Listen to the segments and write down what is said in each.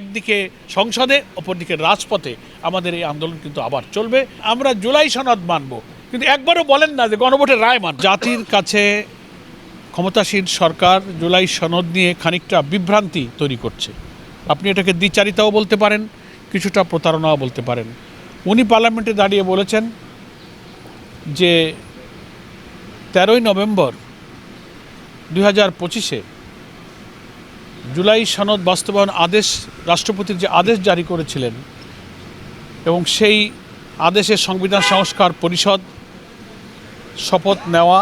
একদিকে সংসদে অপরদিকে রাজপথে আমাদের এই আন্দোলন কিন্তু আবার চলবে। আমরা জুলাই সনদ মানব, কিন্তু একবারও বলেন না যে গণভোটের রায় মান। জাতির কাছে ক্ষমতাসীন সরকার জুলাই সনদ নিয়ে খানিকটা বিভ্রান্তি তৈরি করছে। আপনি এটাকে দ্বিচারিতাও বলতে পারেন, কিছুটা প্রতারণাও বলতে পারেন। উনি পার্লামেন্টে দাঁড়িয়ে বলেছেন যে 13ই নভেম্বর 2025-এ জুলাই সনদ বাস্তবায়ন আদেশ, রাষ্ট্রপতির যে আদেশ জারি করেছিলেন এবং সেই আদেশে সংবিধান সংস্কার পরিষদ শপথ নেওয়া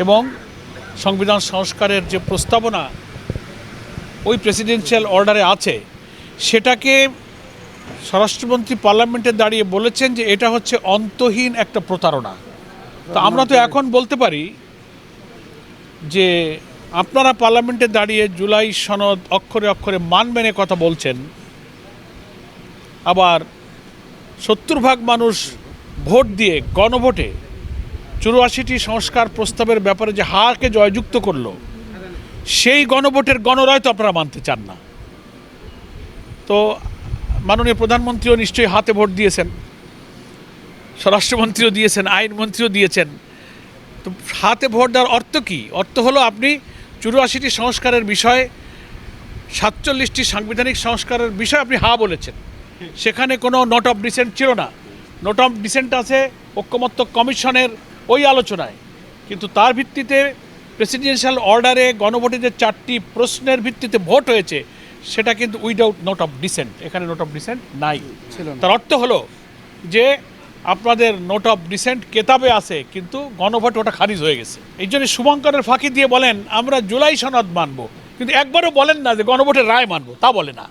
এবং সংবিধান সংস্কারের যে প্রস্তাবনা ওই প্রেসিডেন্সিয়াল অর্ডারে আছে, সেটাকে স্বরাষ্ট্রমন্ত্রী পার্লামেন্টে দাঁড়িয়ে বলেছেন যে এটা হচ্ছে অন্তহীন একটা প্রতারণা। তো আমরা তো এখন বলতে পারি যে আপনারা পার্লামেন্টে দাঁড়িয়ে জুলাই সনদ অক্ষরে অক্ষরে মানবেন কথা বলছেন, আবার 70% মানুষ ভোট দিয়ে গণভোটে 84টি সংস্কার প্রস্তাবের ব্যাপারে যে হারকে জয়যুক্ত করলো, সেই গণভোটের গণরায় তো আপনারা মানতে চান না। তো মাননীয় প্রধানমন্ত্রীও নিশ্চয়ই হাতে ভোট দিয়েছেন, স্বরাষ্ট্রমন্ত্রীও দিয়েছেন, আইনমন্ত্রীও দিয়েছেন। তো হাতে ভোট দেওয়ার অর্থ কী? অর্থ হলো আপনি 84টি সংস্কারের বিষয়ে, 47টি সাংবিধানিক সংস্কারের বিষয়ে আপনি হা বলেছেন। সেখানে কোনো নোট অফ ডিসেন্ট ছিল না। নোট অফ ডিসেন্ট আছে ঐকমত্য কমিশনের ওই আলোচনায়, কিন্তু তার ভিত্তিতে প্রেসিডেন্সিয়াল অর্ডারে গণভোটে যে 4টি প্রশ্নের ভিত্তিতে ভোট হয়েছে, সেটা কিন্তু উইদাউট নোট অফ ডিসেন্ট। এখানে নোট অফ ডিসেন্ট নাই। তার অর্থ হলো যে আপনাদের নোট অফ ডিসেন্ট কেতাবে আছে, কিন্তু গণভোট ওটা খারিজ হয়ে গেছে। এই জন্য শুভঙ্করের ফাঁকি দিয়ে বলেন আমরা জুলাই সনদ মানব, কিন্তু একবারও বলেন না যে গণভোটের রায় মানব। তা বলে না।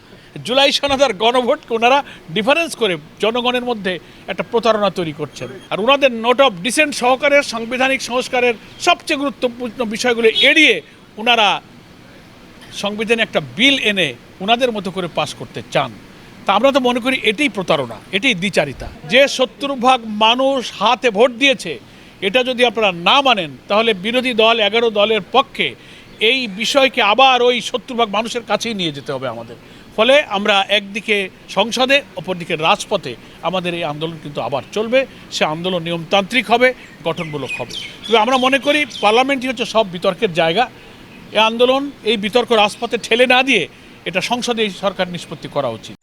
জুলাই সনদ আর গণভোটকে ওনারা ডিফারেন্স করে জনগণের মধ্যে একটা প্রতারণা তৈরি করছেন। আর ওনাদের নোট অফ ডিসেন্ট সহকারে সাংবিধানিক সংস্কারের সবচেয়ে গুরুত্বপূর্ণ বিষয়গুলো এড়িয়ে ওনারা সংবিধানে একটা বিল এনে ওনাদের মতো করে পাস করতে চান। তা আমরা তো মনে করি এটাই প্রতারণা, এটাই দ্বিচারিতা। যে 70% মানুষ হাতে ভোট দিয়েছে, এটা যদি আপনারা না মানেন, তাহলে বিরোধী দল 11 দলের পক্ষে এই বিষয়কে আবার ওই 70% মানুষের কাছেই নিয়ে যেতে হবে আমাদের। ফলে আমরা একদিকে সংসদে অপরদিকে রাজপথে আমাদের এই আন্দোলন কিন্তু আবার চলবে। সে আন্দোলন নিয়মতান্ত্রিক হবে, গঠনমূলক হবে। তবে আমরা মনে করি পার্লামেন্টই হচ্ছে সব বিতর্কের জায়গা। এই আন্দোলন, এই বিতর্ক রাজপথে ঠেলে না দিয়ে এটা সংসদে সরকার নিষ্পত্তি করা উচিত।